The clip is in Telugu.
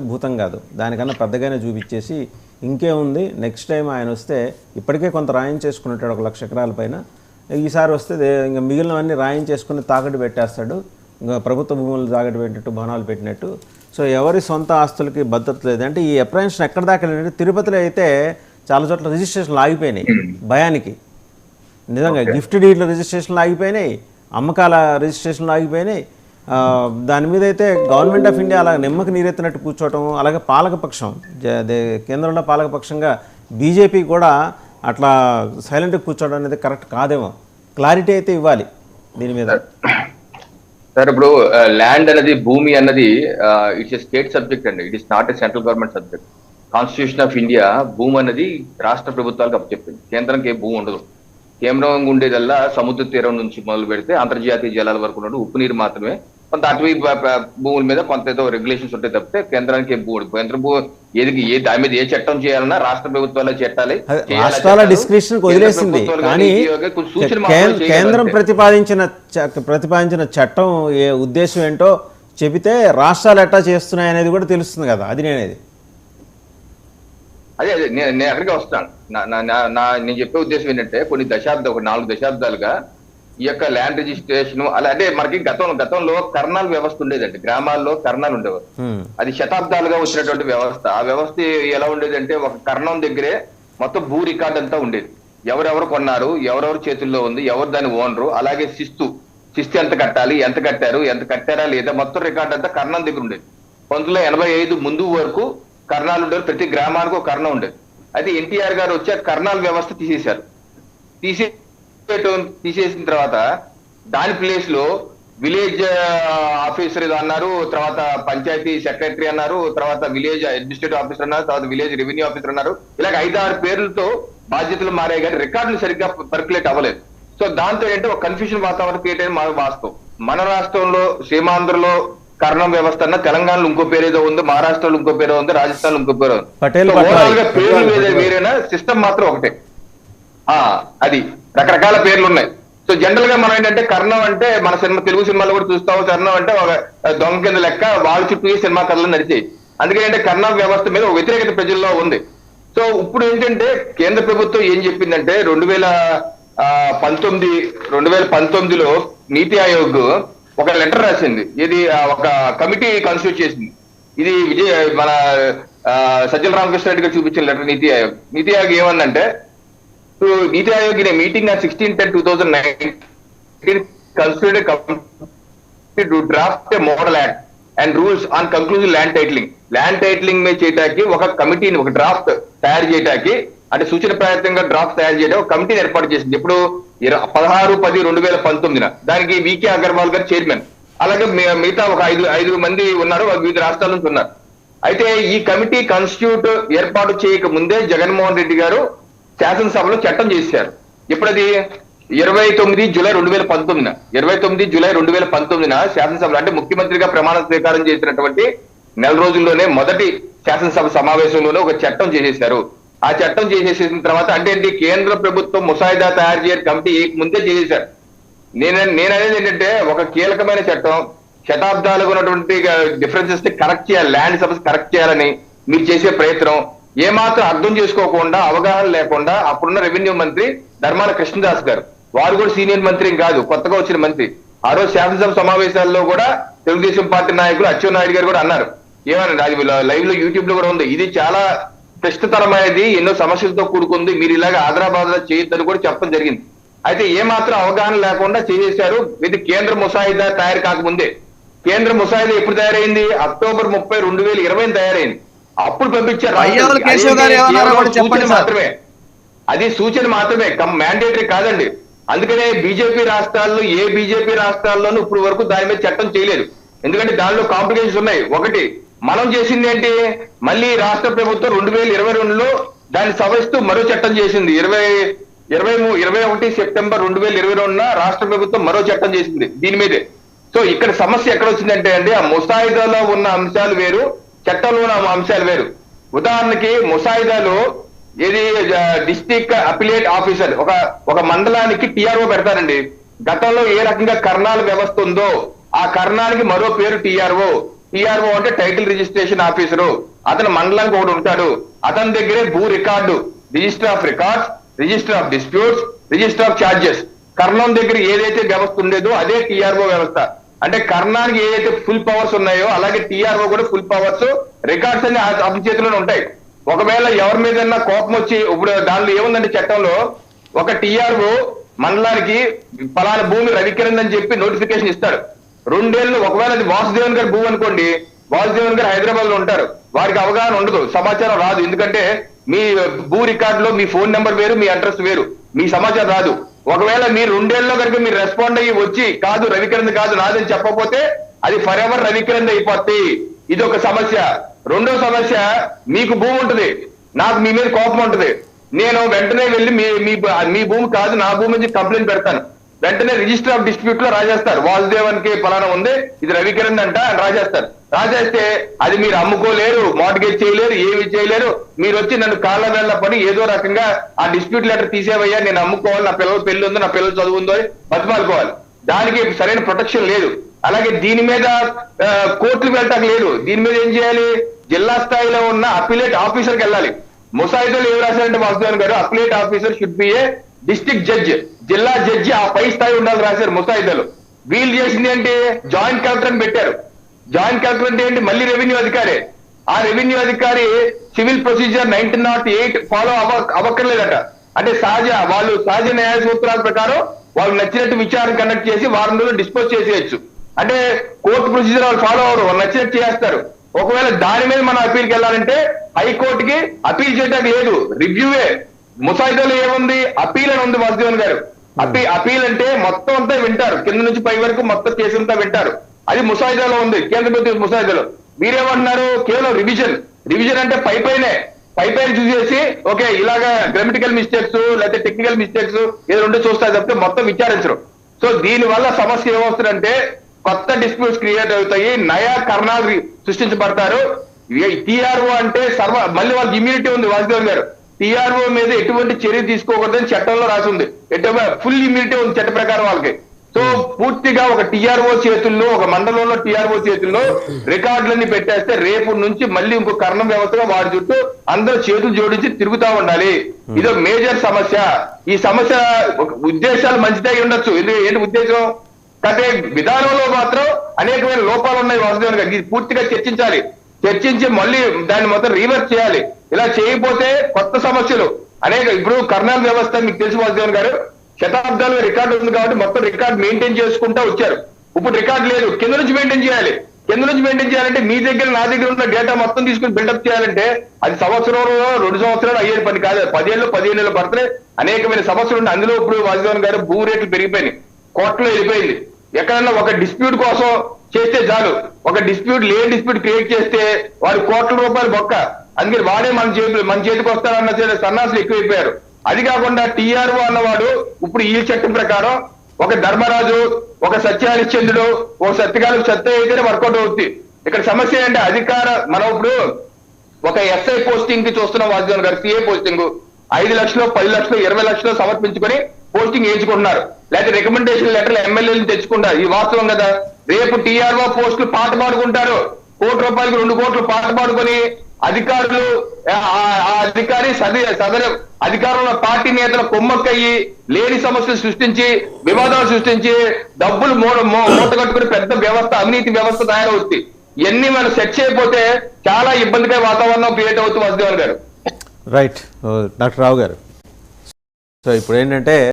భూతం కాదు, దానికన్నా పెద్దగానే చూపించేసి ఇంకేముంది నెక్స్ట్ టైం ఆయన వస్తే ఇప్పటికే కొంత రాయించేసుకున్నట్టాడు 1,00,000 ఎకరాల పైన. ఈసారి వస్తే ఇంకా మిగిలినవన్నీ రాయించేసుకుని తాకట్టు పెట్టేస్తాడు, ఇంకా ప్రభుత్వ భూములు తాకట్టు పెట్టినట్టు భవనాలు పెట్టినట్టు. సో ఎవరి సొంత ఆస్తులకి భద్రత లేదు. అంటే ఈ అప్రహెన్షన్ ఎక్కడ దాకా వెళ్ళినట్టు తిరుపతిలో అయితే చాలా చోట్ల రిజిస్ట్రేషన్లు ఆగిపోయినాయి భయానికి. నిజంగా గిఫ్ట్ డీడ్ల రిజిస్ట్రేషన్లు ఆగిపోయినాయి, అమ్మకాల రిజిస్ట్రేషన్లు ఆగిపోయినాయి. దాని మీద అయితే గవర్నమెంట్ ఆఫ్ ఇండియా అలా నిమ్మకి నీరెత్తినట్టు కూర్చోవటం, అలాగే పాలకపక్షం కేంద్రంలో పాలకపక్షంగా బీజేపీ కూడా అట్లా సైలెంట్గా కూర్చోవడం అనేది కరెక్ట్ కాదేమో. క్లారిటీ అయితే ఇవ్వాలి దీని మీద. సార్ ఇప్పుడు ల్యాండ్ అనేది, భూమి అన్నది ఇట్స్ ఎ స్టేట్ సబ్జెక్ట్ అండి, it is not a central government subject. Constitution of India భూమి అనేది రాష్ట్ర ప్రభుత్వాలకు అప్పచెప్పింది, కేంద్రంకి ఏ భూమి ఉండదు. కేంద్రం ఉండేదల్లా సముద్ర తీరం నుంచి మొదలు పెడితే అంతర్జాతీయ జలాల వరకు ఉన్న ఉప్పు నీరు మాత్రమే. కొంత అటవీ భూముల మీద కొంత ఏదో రెగ్యులేషన్స్ ఉంటాయి తప్పితే కేంద్రానికి కేంద్ర భూ ఏ దాని మీద ఏ చట్టం చేయాలన్నా రాష్ట్ర ప్రభుత్వాలే చట్టాలి, రాష్ట్రాల డిస్క్రిప్షన్ వదిలేసింది. కానీ కేంద్రం ప్రతిపాదించిన చట్టం ఏ ఉద్దేశం ఏంటో చెబితే రాష్ట్రాలు ఎట్టా చేస్తున్నాయి అనేది కూడా తెలుస్తుంది కదా. అది నేనేది అదే నేను అక్కడికి వస్తాను. నేను చెప్పే ఉద్దేశం ఏంటంటే కొన్ని దశాబ్దాలు, ఒక 4 దశాబ్దాలుగా ఈ యొక్క ల్యాండ్ రిజిస్ట్రేషన్ అలా అంటే మనకి గతంలో కర్ణాల వ్యవస్థ ఉండేదండి, గ్రామాల్లో కర్ణాలు ఉండేవారు. అది శతాబ్దాలుగా వచ్చినటువంటి వ్యవస్థ. ఆ వ్యవస్థ ఎలా ఉండేదంటే ఒక కర్ణం దగ్గరే మొత్తం భూ రికార్డ్ అంతా ఉండేది, ఎవరెవరు కొన్నారు, ఎవరెవరు చేతుల్లో ఉంది, ఎవరు దాని ఓనరు, అలాగే శిస్తు ఎంత కట్టాలి, ఎంత కట్టారా లేదా మొత్తం రికార్డ్ అంతా కర్ణం దగ్గర ఉండేది. 1985 ముందు వరకు కర్ణాలు ఉండేవి, ప్రతి గ్రామానికి ఒక కర్ణం ఉండేది. అయితే ఎన్టీఆర్ గారు వచ్చి కర్ణాల వ్యవస్థ తీసేశారు. తీసేసిన తర్వాత దాని ప్లేస్ లో విలేజ్ ఆఫీసర్ అన్నారు, తర్వాత పంచాయతీ సెక్రటరీ అన్నారు, తర్వాత విలేజ్ అడ్మినిస్ట్రేటివ్ ఆఫీసర్ అన్నారు, తర్వాత విలేజ్ రెవెన్యూ ఆఫీసర్ అన్నారు. ఇలాగ 5-6 పేర్లతో బాధ్యతలు మారాయి, కానీ రికార్డులు సరిగ్గా పర్కులేట్ అవ్వలేదు. సో దాంతో ఏంటంటే ఒక కన్ఫ్యూజన్ వాతావరణం క్రియేట్ అయిన వాస్తవం. మన రాష్ట్రంలో సీమాంధ్రలో కర్ణం వ్యవస్థ అన్న, తెలంగాణలో ఇంకో పేరు ఏదో ఉంది, మహారాష్ట్రలో ఇంకో పేరు ఉంది, రాజస్థాన్ ఇంకో పేరు ఉంది. పేరు వేరేనా, సిస్టమ్ మాత్రం ఒకటే. అది రకరకాల పేర్లు ఉన్నాయి. సో జనరల్ గా మనం ఏంటంటే కర్ణం అంటే మన తెలుగు సినిమాలో కూడా చూస్తాము, కర్ణం అంటే ఒక దొంగ కింద లెక్క, వాళ్ళ చుట్టూ సినిమా కథలు నడిచాయి. అందుకని కర్ణం వ్యవస్థ మీద ఒక వ్యతిరేకత ప్రజల్లో ఉంది. సో ఇప్పుడు ఏంటంటే కేంద్ర ప్రభుత్వం ఏం చెప్పిందంటే 2019లో నీతి ఆయోగ్ ఒక లెటర్ రాసింది. ఇది ఒక కమిటీ కాన్స్టిట్యూట్ చేసింది. ఇది మన సజ్జల రామకృష్ణ రెడ్డి గారు చూపించిన letter. NITI Aayog ఏమందంటే, NITI Aayog in a meeting on 16/10/2019 constituted a committee to draft a model act and rules on conclusive land titling. Land titling మీద చేయడానికి ఒక కమిటీని, ఒక డ్రాఫ్ట్ తయారు చేయడానికి, అంటే సూచన ప్రయత్నంగా డ్రాఫ్ట్ తయారు చేయడం ఒక కమిటీని ఏర్పాటు చేసింది. ఇప్పుడు 16/10/2019 దానికి వికే అగర్వాల్ గారు చైర్మన్, అలాగే మిగతా ఒక 5 మంది ఉన్నారు, వివిధ రాష్ట్రాల నుంచి ఉన్నారు. అయితే ఈ కమిటీ కాన్స్టిట్యూట్ ఏర్పాటు చేయక ముందే జగన్మోహన్ రెడ్డి గారు శాసనసభలో చట్టం చేశారు. ఇప్పుడది 29 జూలై 2019 శాసనసభలో, అంటే ముఖ్యమంత్రిగా ప్రమాణ స్వీకారం చేసినటువంటి నెల రోజుల్లోనే మొదటి శాసనసభ సమావేశంలోనే ఒక చట్టం చేసేశారు. ఆ చట్టం చేసేసిన తర్వాత అంటే కేంద్ర ప్రభుత్వం ముసాయిదా తయారు చేయని కమిటీ ముందే చేసేశారు. నేననేది ఏంటంటే ఒక కీలకమైన చట్టం, శతాబ్దాలుగా ఉన్నటువంటి డిఫరెన్సెస్ ని కరెక్ట్ చేయాలి, ల్యాండ్ సమస్య కరెక్ట్ చేయాలని మీరు చేసే ప్రయత్నం ఏమాత్రం అర్థం చేసుకోకుండా, అవగాహన లేకుండా అప్పుడున్న రెవెన్యూ మంత్రి ధర్మాన కృష్ణదాస్ గారు, వారు కూడా సీనియర్ మంత్రి కాదు, కొత్తగా వచ్చిన మంత్రి, ఆ రోజు శాసనసభ సమావేశాల్లో కూడా తెలుగుదేశం పార్టీ నాయకులు అచ్చెన్నాయుడు గారు కూడా అన్నారు. ఏమనండి, అది లైవ్ లో యూట్యూబ్ లో కూడా ఉంది, ఇది చాలా క్లిష్టతరమైనది, ఎన్నో సమస్యలతో కూడుకుంది, మీరు ఇలాగ ఆదరాబాద్ చేయొద్దని కూడా చెప్పడం జరిగింది. అయితే ఏమాత్రం అవగాహన లేకుండా చేసేశారు. ఇది కేంద్ర ముసాయిదా తయారు కాకముందే. కేంద్ర ముసాయిదా ఎప్పుడు తయారైంది? అక్టోబర్ 30, 2020 తయారైంది. అప్పుడు పంపించారు. మాత్రమే, అది సూచన మాత్రమే, మ్యాండేటరీ కాదండి. అందుకనే బీజేపీ రాష్ట్రాల్లోనూ ఇప్పుడు వరకు దాని మీద చట్టం చేయలేదు. ఎందుకంటే దానిలో కాంప్లికేషన్స్ ఉన్నాయి. ఒకటి, మనం చేసింది ఏంటి, మళ్ళీ రాష్ట్ర ప్రభుత్వం 2022లో దాన్ని సవరిస్తూ మరో చట్టం చేసింది. 21 సెప్టెంబర్ 2022 రాష్ట్ర ప్రభుత్వం మరో చట్టం చేసింది దీని మీదే. సో ఇక్కడ సమస్య ఎక్కడ వచ్చిందంటే అండి, ఆ ముసాయిదాలో ఉన్న అంశాలు వేరు, చట్టంలో ఉన్న అంశాలు వేరు. ఉదాహరణకి ముసాయిదాలో ఏది డిస్ట్రిక్ట్ అపిలేట్ ఆఫీసర్ ఒక మండలానికి టిఆర్ఓ పెడతారండి. గతంలో ఏ రకంగా కర్ణాల వ్యవస్థ ఉందో ఆ కర్ణానికి మరో పేరు టిఆర్ఓ. టిఆర్ఓ అంటే టైటిల్ రిజిస్ట్రేషన్ ఆఫీసరు, అతను మండలానికి ఒకటి ఉంటాడు. అతని దగ్గరే భూ record, register of records, register of disputes, register of charges. కర్ణం దగ్గర ఏదైతే వ్యవస్థ ఉండేదో అదే టిఆర్ఓ వ్యవస్థ. అంటే కర్ణానికి ఏదైతే ఫుల్ పవర్స్ ఉన్నాయో అలాగే టిఆర్ఓ కూడా ఫుల్ పవర్స్, రికార్డ్స్ అన్ని అతని చేతిలోనే ఉంటాయి. ఒకవేళ ఎవరి మీద కోపం వచ్చి, ఇప్పుడు దానిలో ఏముందంటే చట్టంలో, ఒక టిఆర్ఓ మండలానికి పలానా భూమి రవికిరణ్ అని చెప్పి నోటిఫికేషన్ ఇస్తాడు. 2 ఏళ్ళు, ఒకవేళ అది వాసుదేవన్ గారి భూమి అనుకోండి, వాసుదేవన్ గారు హైదరాబాద్ లో ఉంటారు, వారికి అవగాహన ఉండదు, సమాచారం రాదు. ఎందుకంటే మీ భూ రికార్డులో మీ ఫోన్ నెంబర్ వేరు, మీ అడ్రస్ వేరు, మీ సమాచారం రాదు. ఒకవేళ మీరు 2 ఏళ్ళలో కనుక మీరు రెస్పాండ్ అయ్యి వచ్చి కాదు రవికిరణ్ కాదు నాదని చెప్పకపోతే అది ఫర్ ఎవర్ రవికిరణ్ అయిపోద్ది. ఇది ఒక సమస్య. రెండో సమస్య, మీకు భూమి ఉంటుంది, నాకు మీ మీద కోపం ఉంటుంది, నేను వెంటనే వెళ్ళి మీ భూమి కాదు నా భూమి నుంచి కంప్లైంట్ పెడతాను. వెంటనే రిజిస్టర్ ఆఫ్ డిస్ప్యూట్ లో రాజేస్తారు, వాసుదేవన్ కి పలానా ఉంది, ఇది రవికిరణ్ అంట అని రాజేస్తారు. రాజేస్తే అది మీరు అమ్ముకోలేరు, మార్టిగేజ్ చేయలేరు, ఏమి చేయలేరు. మీరు వచ్చి నన్ను కాళ్ళ వేళ్ళ పడి ఏదో రకంగా ఆ డిస్ప్యూట్ లెటర్ తీసేవయ్యా, నేను అమ్ముకోవాలి, నా పిల్లల పెళ్లి ఉందో, నా పిల్లలు చదువు ఉందో అని బతిమాలుకోవాలి. దానికి సరైన ప్రొటెక్షన్ లేదు. అలాగే దీని మీద కోర్టులకు వెళ్ళటానికి లేదు. దీని మీద ఏం చేయాలి, జిల్లా స్థాయిలో ఉన్న అపిలేట్ ఆఫీసర్కి వెళ్ళాలి. ముసాయిదాలు ఏం రాశారంటే వాసుదేవన్ గారు, appellate officer should be A district judge, జిల్లా జడ్జి ఆ పై స్థాయి ఉండాలి రాశారు ముసాయిదాలు. వీళ్ళు చేసింది ఏంటి, జాయింట్ కలెక్టర్ అని పెట్టారు. జాయింట్ కలెక్టర్ అంటే ఏంటి, మళ్ళీ రెవెన్యూ అధికారి. ఆ రెవెన్యూ అధికారి సివిల్ ప్రొసీజర్ 1908 ఫాలో అవ్వక్కర్లేదట. అంటే వాళ్ళు సహజ న్యాయ సూత్రాల ప్రకారం వాళ్ళు నచ్చినట్టు విచారణ కండక్ట్ చేసి వారం రోజులు డిస్పోజ్ చేసేయచ్చు. అంటే కోర్టు ప్రొసీజర్ వాళ్ళు ఫాలో అవ్వరు, వాళ్ళు నచ్చినట్టు చేస్తారు. ఒకవేళ దాని మీద మనం అప్పీల్కి వెళ్ళాలంటే హైకోర్టుకి అప్పీల్ చేయడానికి లేదు, రివ్యూవే. ముసాయిదాలో ఏముంది, అప్పీల్ అని ఉంది వాసుదేవన్ గారు. అప్పీల్ అంటే మొత్తం అంతా వింటారు, కింద నుంచి పై వరకు మొత్తం కేసు అంతా వింటారు. అది ముసాయిదాలో ఉంది, కేంద్ర ప్రభుత్వ ముసాయిదాలో. మీరేమంటున్నారు, కేవలం రివిజన్ అంటే పైపైన చూసేసి ఓకే ఇలాగా గ్రామటికల్ మిస్టేక్స్ లేకపోతే టెక్నికల్ మిస్టేక్స్ ఏదో ఉంటే చూస్తారు తప్పితే మొత్తం విచారించరు. సో దీని వల్ల సమస్య ఏమొస్తుందంటే కొత్త డిస్ప్యూట్స్ క్రియేట్ అవుతాయి, నయా కర్ణాలు సృష్టించబడతారు. టిఆర్ఓ అంటే మళ్ళీ వాళ్ళకి ఇమ్యూనిటీ ఉంది. వాసుదేవన్ గారు టిఆర్ఓ మీద ఎటువంటి చర్య తీసుకోకూడదని చట్టంలో రాసి ఉంది, ఫుల్ ఇమ్యూనిటీ ఉంది చట్ట ప్రకారం వాళ్ళకి. సో పూర్తిగా ఒక టిఆర్ఓ చేతుల్లో, ఒక మండలంలో టిఆర్ఓ చేతుల్లో రికార్డులన్నీ పెట్టేస్తే రేపు నుంచి మళ్ళీ ఇంకో కర్ణం వ్యవస్థగా వారి చుట్టూ అందరూ చేతులు జోడించి తిరుగుతా ఉండాలి. ఇదో మేజర్ సమస్య. ఈ సమస్య ఉద్దేశాలు మంచిదే ఉండొచ్చు, ఏంటి ఉద్దేశం అంటే విధానంలో మాత్రం అనేకమైన లోపాలు ఉన్నాయి. వాసుదేవన్ గారు ఇది పూర్తిగా చర్చించి మళ్ళీ దాన్ని మొత్తం రీవర్స్ చేయాలి. ఇలా చేయకపోతే కొత్త సమస్యలు ఇప్పుడు కర్ణాల వ్యవస్థ మీకు తెలుసు వాసుదేవన్ గారు, శతాబ్దాలుగా రికార్డు ఉంది కాబట్టి మొత్తం రికార్డు మెయింటైన్ చేసుకుంటా వచ్చారు. ఇప్పుడు రికార్డు లేదు, కింద నుంచి మెయింటైన్ చేయాలి. చేయాలంటే మీ దగ్గర నా దగ్గర ఉన్న డేటా మొత్తం తీసుకుని బిల్డప్ చేయాలంటే అది సంవత్సరంలో 2 సంవత్సరాలు అయ్యేది పని కాదు, 10 ఏళ్ళు 15 ఏళ్ళు పడుతున్నాయి. అనేకమైన సమస్యలు ఉన్నాయి. అందులో ఇప్పుడు వాసుదేవన్ గారు భూ రేట్లు పెరిగిపోయినాయి, కోర్టులో వెళ్ళిపోయింది. ఎక్కడన్నా ఒక డిస్ప్యూట్ కోసం చేస్తే చాలు, ఒక లేని డిస్ప్యూట్ క్రియేట్ చేస్తే వాడు కోట్ల రూపాయలు బొక్క. అందుకని వాడే మన చేతికి వస్తారన్న సన్నాసులు ఎక్కువైపోయారు. అది కాకుండా టిఆర్ఓ అన్నవాడు ఇప్పుడు ఈ చట్టం ప్రకారం ఒక ధర్మరాజు, ఒక సత్యహరిశ్చంద్రుడు, ఒక సత్యకాలం సత్య అయితేనే వర్కౌట్ అవుతుంది. ఇక్కడ సమస్య ఏంటంటే మనం ఇప్పుడు ఒక ఎస్ఐ పోస్టింగ్ కి చూస్తున్నాం వాసుదేవన్ గారు, సిఐ పోస్టింగ్ 5 లక్షలు 10 లక్షలు 20 లక్షలు సమర్పించుకొని పోస్టింగ్ వేయించుకుంటున్నారు, లేకపోతే రికమెండేషన్ లెటర్లు ఎమ్మెల్యేలు తెచ్చుకుంటారు. ఇది వాస్తవం కదా. రేపు టిఆర్ఓ పోస్టులు పాట పాడుకుంటారు, ₹1 2 కోట్లు పాట పాడుకొని అధికారులు అధికారి సదరు అధికారంలో పార్టీ నేతల కొమ్మక్కయ్యి లేని సమస్యలు సృష్టించి వివాదాలు సృష్టించి డబ్బులు మూట కట్టుకుని పెద్ద వ్యవస్థ, అవినీతి వ్యవస్థ తయారవుతుంది. ఇవన్నీ మనం సెట్ చేయకపోతే చాలా ఇబ్బందికర వాతావరణం క్రియేట్ అవుతుంది వాసుదేవన్ గారు. రైట్ డాక్టర్ రావు గారు. సో ఇప్పుడు ఏంటంటే